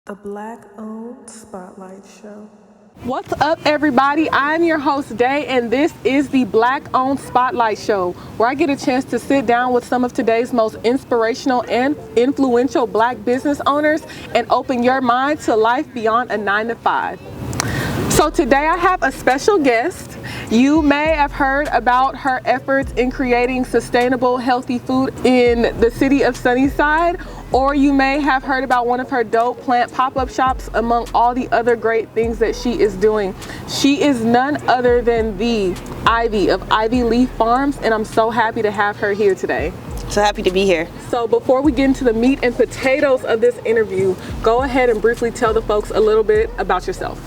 The Black-owned Spotlight Show. What's up, everybody? I'm your host, Day, and this is the Black-owned Spotlight Show, where I get a chance to sit down with some of today's most inspirational and influential Black business owners and open your mind to life beyond a 9-to-5. So today I have a special guest. You may have heard about her efforts in creating sustainable, healthy food in the city of Sunnyside, or you may have heard about one of her dope plant pop-up shops among all the other great things that she is doing. She is none other than the Ivy of Ivy Leaf Farms, and I'm so happy to have her here today. So happy to be here. So before we get into the meat and potatoes of this interview, go ahead and briefly tell the folks a little bit about yourself.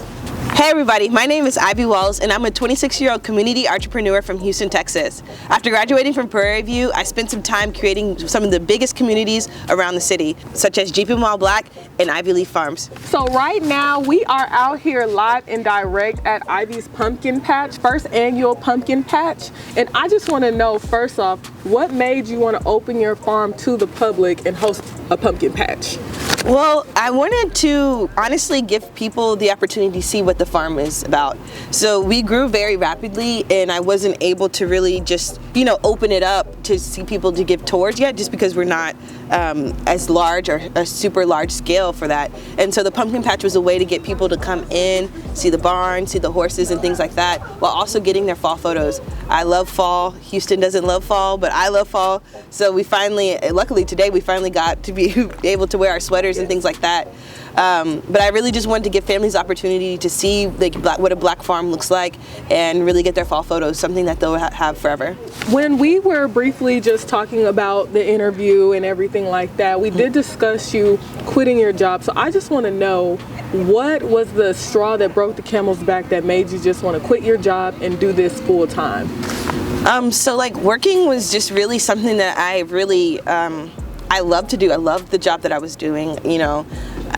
Hey everybody, my name is Ivy Wells and I'm a 26-year-old community entrepreneur from Houston, Texas. After graduating from Prairie View, I spent some time creating some of the biggest communities around the city, such as Jeep and Wild Black and Ivy Leaf Farms. So right now we are out here live and direct at Ivy's Pumpkin Patch, first annual Pumpkin Patch. And I just want to know, first off, what made you want to open your farm to the public and host a pumpkin patch? Well, I wanted to honestly give people the opportunity to see what the farm is about. So we grew very rapidly and I wasn't able to really just, open it up to see people to give tours yet, just because we're not as large or a super large scale for that. And so the pumpkin patch was a way to get people to come in, see the barn, see the horses and things like that, while also getting their fall photos. I love fall. Houston doesn't love fall, but I love fall. So luckily today, we finally got to be able to wear our sweaters and things like that. But I really just wanted to give families the opportunity to see what a black farm looks like and really get their fall photos, something that they'll have forever. When we were briefly just talking about the interview and everything like that, we did discuss you quitting your job. So I just want to know, what was the straw that broke the camel's back that made you just want to quit your job and do this full time? So working was just really something that I really, I love to do. I loved the job that I was doing,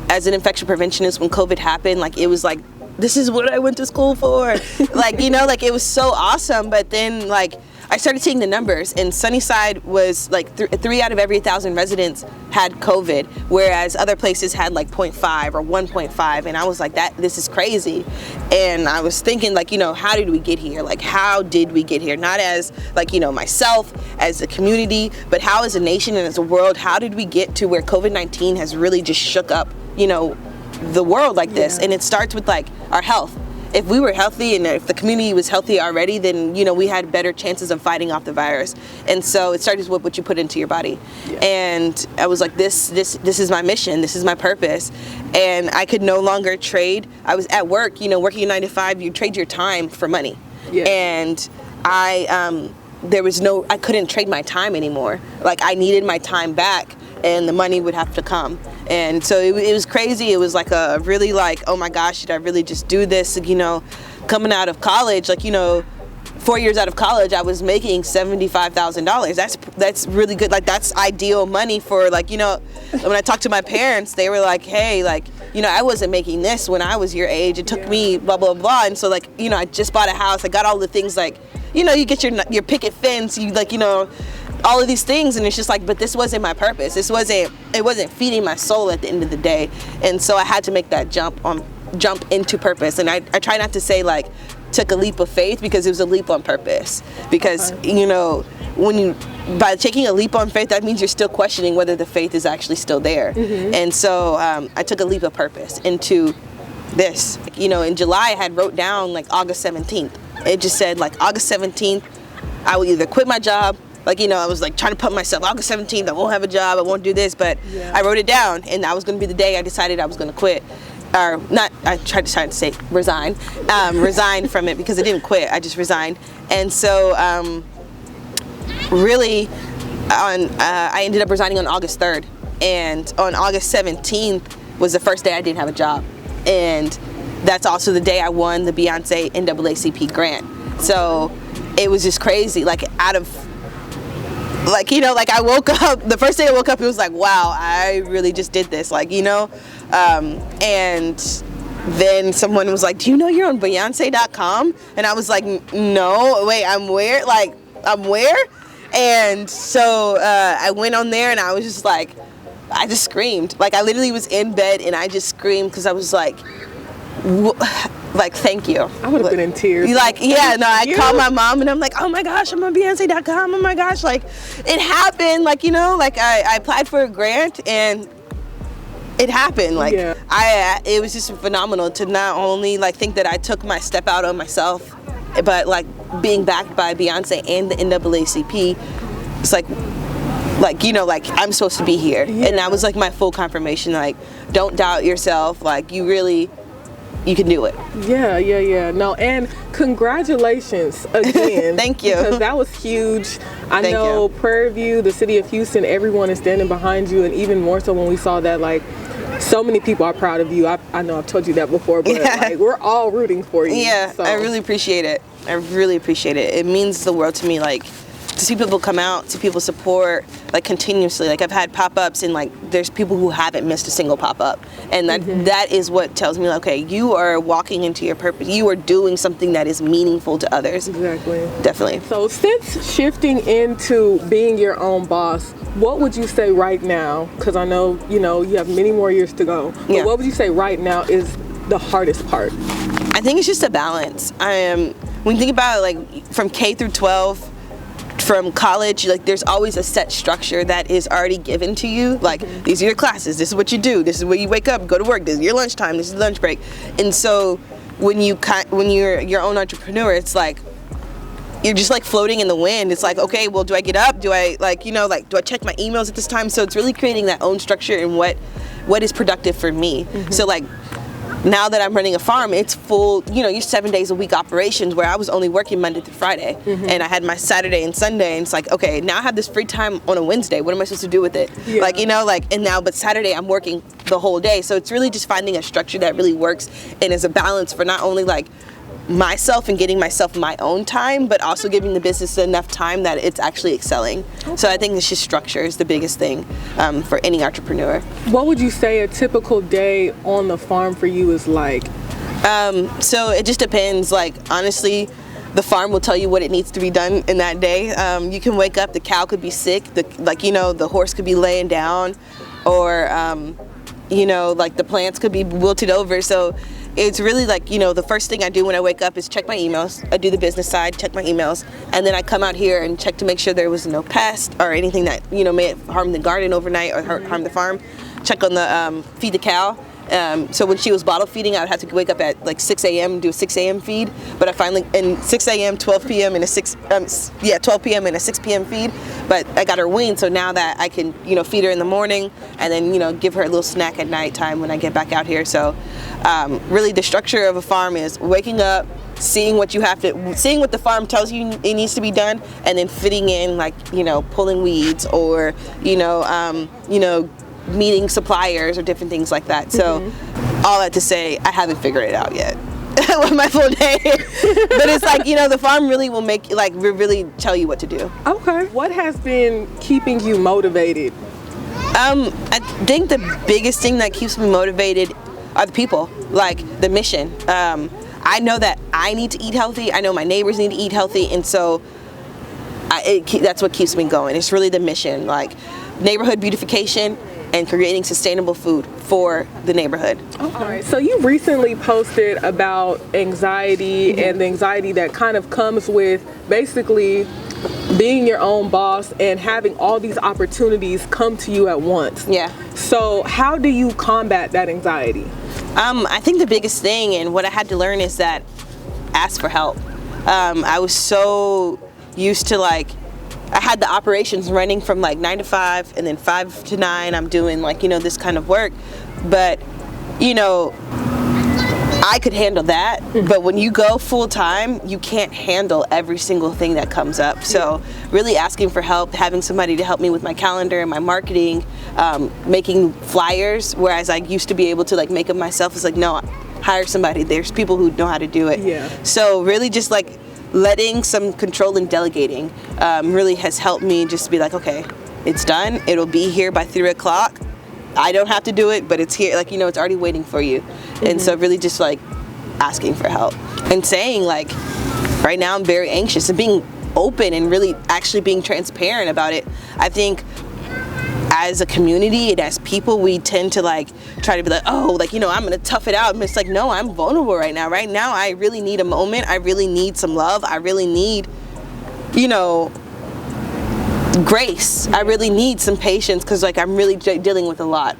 as an infection preventionist. When COVID happened, it was like, this is what I went to school for. It was so awesome. But then I started seeing the numbers, and Sunnyside was 3 out of every 1,000 residents had COVID, whereas other places had 0.5 or 1.5, and I was like, this is crazy. And I was thinking how did we get here? How did we get here? Not as myself, as a community, but how as a nation and as a world, how did we get to where COVID-19 has really just shook up, the world like this? And it starts with our health. If we were healthy and if the community was healthy already, then we had better chances of fighting off the virus. And so it started with what you put into your body. Yeah. And I was like, this is my mission, this is my purpose. And I could no longer trade. I was at work, working a 9-to-5, you trade your time for money. Yeah. And I couldn't trade my time anymore. I needed my time back, and the money would have to come. And so it was crazy. It was oh my gosh, should I really just do this? Coming out of college, 4 years out of college, I was making $75,000. That's really good. That's ideal money for when I talked to my parents, they were like, hey, I wasn't making this when I was your age. It took me blah, blah, blah. And so I just bought a house. I got all the things you get your picket fence, all of these things, and it's just but this wasn't my purpose. It wasn't feeding my soul at the end of the day. And so I had to make that jump into purpose. And I try not to say took a leap of faith, because it was a leap on purpose. Because by taking a leap on faith, that means you're still questioning whether the faith is actually still there. Mm-hmm. And so I took a leap of purpose into this. In July I had wrote down August 17th. It just said August 17th I will either quit my job. I was trying to put myself, August 17th, I won't have a job, I won't do this, but yeah. I wrote it down, and that was going to be the day I decided I was going to quit. Or not, I tried to say resign. Resign from it, because I didn't quit, I just resigned. And so, I ended up resigning on August 3rd, and on August 17th was the first day I didn't have a job. And that's also the day I won the Beyonce NAACP grant. So it was just crazy, I woke up, the first day I woke up, it was wow, I really just did this, and then someone was like, do you know you're on Beyonce.com? And I was like, no, wait, I'm where? I'm where? And so I went on there, and I was just I just screamed. Like I literally was in bed and I just screamed because I was like, like, thank you. I would have been in tears. Like, yeah, no, I called my mom and I'm like, oh my gosh, I'm on Beyonce.com. Oh my gosh, like it happened. Like, you know, like I applied for a grant and it happened. Like it was just phenomenal to not only like think that I took my step out on myself, but like being backed by Beyonce and the NAACP. It's like, you know, like I'm supposed to be here. And that was like my full confirmation. Like, don't doubt yourself. Like you can do it. Yeah. No, and congratulations again. Thank you. Because that was huge. I know Prairie View, the city of Houston, everyone is standing behind you, and even more so when we saw that, like, so many people are proud of you. I know I've told you that before, but like, we're all rooting for you. Yeah, so. I really appreciate it. I really appreciate it. It means the world to me, like, to see people come out, to people support, like, continuously. Like, I've had pop-ups and, like, there's people who haven't missed a single pop-up. And that is what tells me, like, okay, you are walking into your purpose. You are doing something that is meaningful to others. Exactly. Definitely. So since shifting into being your own boss, what would you say right now, because I know, you know, you have many more years to go, but what would you say right now is the hardest part? I think it's just a balance. When you think about it, like, from K through 12, from college, like there's always a set structure that is already given to you. Like these are your classes, this is what you do, this is where you wake up, go to work, this is your lunchtime, this is lunch break. And so when you're your own entrepreneur, it's like you're just like floating in the wind. It's like, okay, well, do I get up? Do I, like, you know, like, do I check my emails at this time? So it's really creating that own structure and what is productive for me. So like now that I'm running a farm, it's full, you know, you're 7 days a week operations, where I was only working Monday through Friday. And I had my Saturday and Sunday, and it's like, okay, now I have this free time on a Wednesday. What am I supposed to do with it? Like, you know, like, and now, but Saturday I'm working the whole day. So it's really just finding a structure that really works and is a balance for not only like myself and getting myself my own time, but also giving the business enough time that it's actually excelling. So I think it's just structure is the biggest thing for any entrepreneur. What would you say a typical day on the farm for you is like? So it just depends. Like, honestly, the farm will tell you what it needs to be done in that day. You can wake up, the cow could be sick, the horse could be laying down, or you know, like the plants could be wilted over. So it's really like, you know, the first thing I do when I wake up is check my emails. I do the business side, check my emails, and then I come out here and check to make sure there was no pest or anything that, you know, may harm the garden overnight or harm the farm. Check on the feed the cow. So when she was bottle feeding, I would have to wake up at like 6 a.m. do a 6 a.m. feed. But I finally, in 6 a.m., 12 p.m. and a 12 p.m. and a 6 p.m. feed. But I got her weaned, so now that I can, you know, feed her in the morning and then, you know, give her a little snack at night time when I get back out here. So really the structure of a farm is waking up, seeing what the farm tells you it needs to be done, and then fitting in, like, you know, pulling weeds or, you know, meeting suppliers or different things like that. So all that to say, I haven't figured it out yet with my full day. But it's like, you know, the farm really will really tell you what to do. Okay. What has been keeping you motivated? I think the biggest thing that keeps me motivated are the people, like the mission. I know that I need to eat healthy. I know my neighbors need to eat healthy. And so that's what keeps me going. It's really the mission, like neighborhood beautification and creating sustainable food for the neighborhood. All right, so you recently posted about anxiety and the anxiety that kind of comes with basically being your own boss and having all these opportunities come to you at once. Yeah. So how do you combat that anxiety? I think the biggest thing and what I had to learn is that ask for help. I was so used to, like, I had the operations running from like 9 to 5 and then 5 to 9 I'm doing, like, you know, this kind of work. But, you know, I could handle that, but when you go full time, you can't handle every single thing that comes up. So really asking for help, having somebody to help me with my calendar and my marketing, making flyers, whereas I used to be able to like make them myself. It's like, no, hire somebody. There's people who know how to do it. Yeah. So really just like letting some control and delegating really has helped me just be like, okay, it's done. It'll be here by 3 o'clock. I don't have to do it, but it's here. Like, you know, it's already waiting for you. And so really just like asking for help and saying, like, right now I'm very anxious, and being open and really actually being transparent about it. I think as a community and as people, we tend to like try to be like, oh, like, you know, I'm gonna tough it out. And it's like, no, I'm vulnerable right now. Right now, I really need a moment. I really need some love. I really need, you know, grace. I really need some patience because like I'm really dealing with a lot.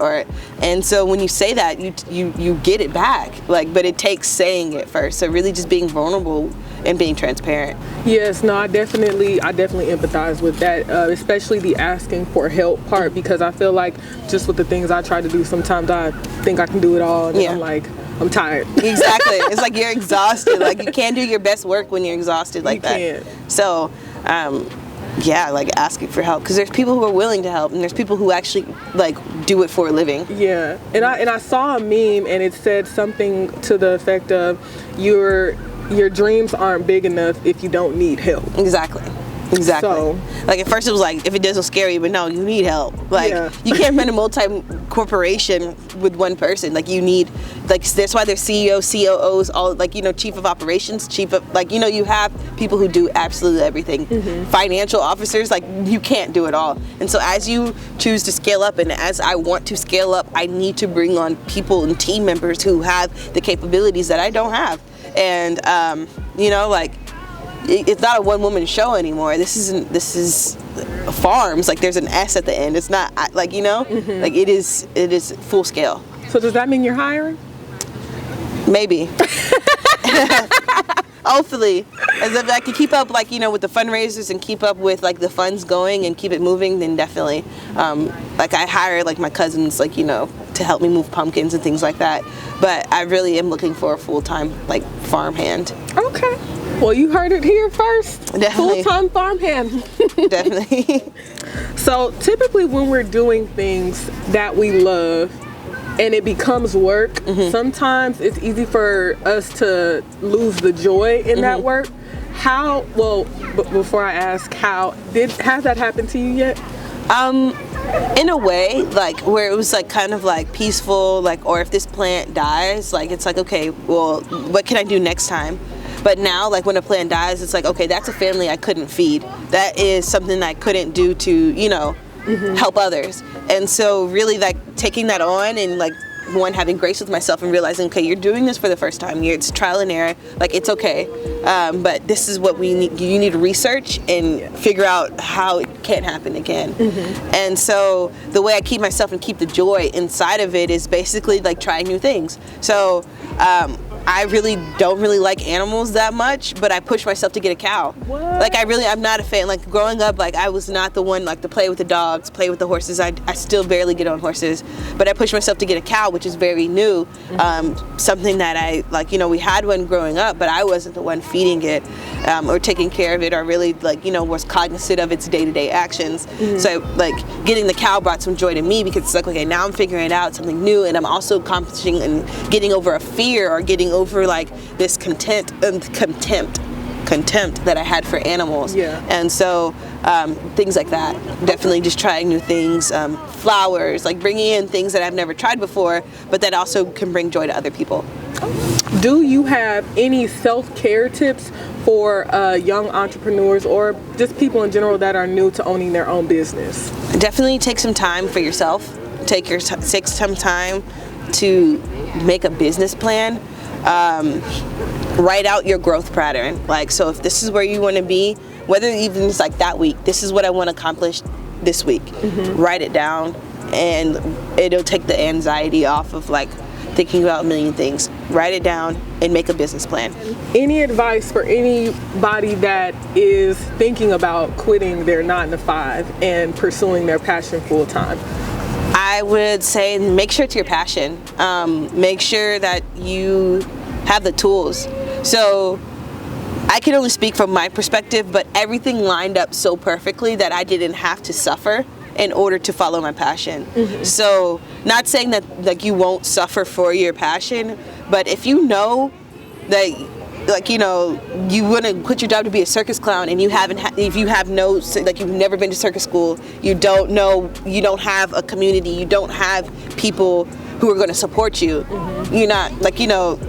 And so when you say that, you get it back. Like, but it takes saying it first. So really just being vulnerable and being transparent. Yes, no, I definitely empathize with that, especially the asking for help part, because I feel like just with the things I try to do, sometimes I think I can do it all, and then I'm like, I'm tired. Exactly. It's like you're exhausted. Like you can't do your best work when you're exhausted like that. Can't. So, yeah, like asking for help, because there's people who are willing to help, and there's people who actually like do it for a living. Yeah, and I saw a meme, and it said something to the effect of your dreams aren't big enough if you don't need help. Exactly. So, like at first it was like, if it doesn't scare you, but no, you need help. Like you can't run a multi-corporation with one person. Like you need, like that's why there's CEOs, COOs, all like, you know, chief of operations, chief of like, you know, you have people who do absolutely everything. Financial officers, like you can't do it all. And so as you choose to scale up, and as I want to scale up, I need to bring on people and team members who have the capabilities that I don't have. And you know, like it's not a one-woman show anymore. This is farms. Like there's an S at the end. It's not like, you know, like it is full scale. So does that mean you're hiring? Maybe. Hopefully, as if I can keep up, like, you know, with the fundraisers and keep up with like the funds going and keep it moving, then definitely. Like I hire like my cousins, like, you know, to help me move pumpkins and things like that. But I really am looking for a full-time like farm hand. Okay. Well, you heard it here first. Definitely. Full-time farm hand. Definitely. So typically when we're doing things that we love and it becomes work, sometimes it's easy for us to lose the joy in that work. How, well, before I ask how, has that happened to you yet? In a way, like where it was like kind of like peaceful, like, or if this plant dies, like it's like, okay, well, what can I do next time? But now, like when a plant dies, it's like, okay, that's a family I couldn't feed. That is something I couldn't do to, you know, help others. And so really like taking that on and like one, having grace with myself and realizing, okay, you're doing this for the first time. It's trial and error. Like it's okay. But this is what we need. You need to research and figure out how it can't happen again. And so the way I keep myself and keep the joy inside of it is basically like trying new things. So I really don't really like animals that much, but I push myself to get a cow. What? Like I'm not a fan. Like growing up, like I was not the one like to play with the dogs, play with the horses. I still barely get on horses, but I pushed myself to get a cow, which is very new. Something that I like, you know, we had one growing up, but I wasn't the one feeding it or taking care of it, or really like, you know, was cognizant of its day-to-day actions. So like getting the cow brought some joy to me, because it's like, okay, now I'm figuring out something new, and I'm also accomplishing and getting over a fear or getting over like this contempt that I had for animals. And so things like that, definitely just trying new things, flowers, like bringing in things that I've never tried before, but that also can bring joy to other people. Do you have any self-care tips for young entrepreneurs or just people in general that are new to owning their own business? Definitely take some time for yourself. Take some time to make a business plan. Write out your growth pattern. Like, so if this is where you want to be, whether even it's like that week, this is what I want to accomplish this week. Write it down, and it'll take the anxiety off of like thinking about a million things. Write it down and make a business plan. Any advice for anybody that is thinking about quitting their 9-to-5 and pursuing their passion full time? I would say make sure it's your passion. Make sure that you have the tools. So I can only speak from my perspective, but everything lined up so perfectly that I didn't have to suffer in order to follow my passion. So not saying that like you won't suffer for your passion, but if you know that, like, you know, you wouldn't quit your job to be a circus clown, and you haven't if you have no, like, you've never been to circus school, you don't know, you don't have a community, you don't have people who are going to support you. You're not, like, you know,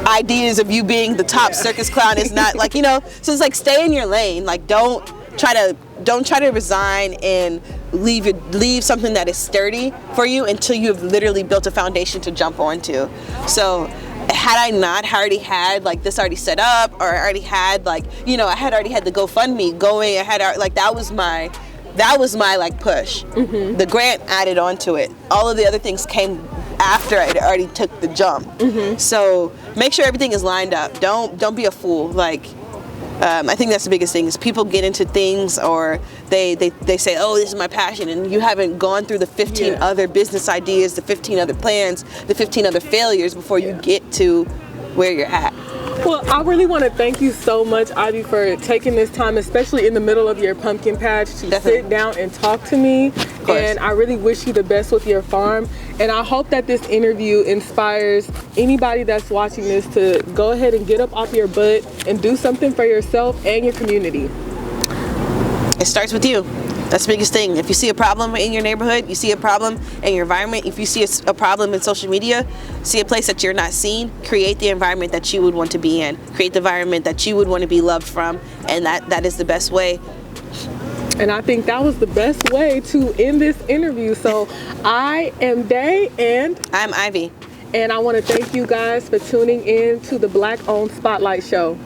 ideas of you being the top circus clown is not like, you know, so it's like stay in your lane. Like don't try to resign and leave something that is sturdy for you until you have literally built a foundation to jump onto. So had I not already had like this already set up, or I already had like, you know, I had already had the GoFundMe going, I had like that was my like push. The grant added onto it. All of the other things came after I already took the jump. So make sure everything is lined up. Don't be a fool. Like I think that's the biggest thing is people get into things, or they say, oh, this is my passion, and you haven't gone through the 15 other business ideas, the 15 other plans, the 15 other failures before you get to where you're at. Well, I really want to thank you so much, Ivy, for taking this time, especially in the middle of your pumpkin patch, to sit down and talk to me. And I really wish you the best with your farm. And I hope that this interview inspires anybody that's watching this to go ahead and get up off your butt and do something for yourself and your community. It starts with you. That's the biggest thing. If you see a problem in your neighborhood, you see a problem in your environment, if you see a problem in social media, see a place that you're not seen, create the environment that you would want to be in. Create the environment that you would want to be loved from, and that is the best way. And I think that was the best way to end this interview. So I am Day, and I'm Ivy. And I want to thank you guys for tuning in to the Black Owned Spotlight Show.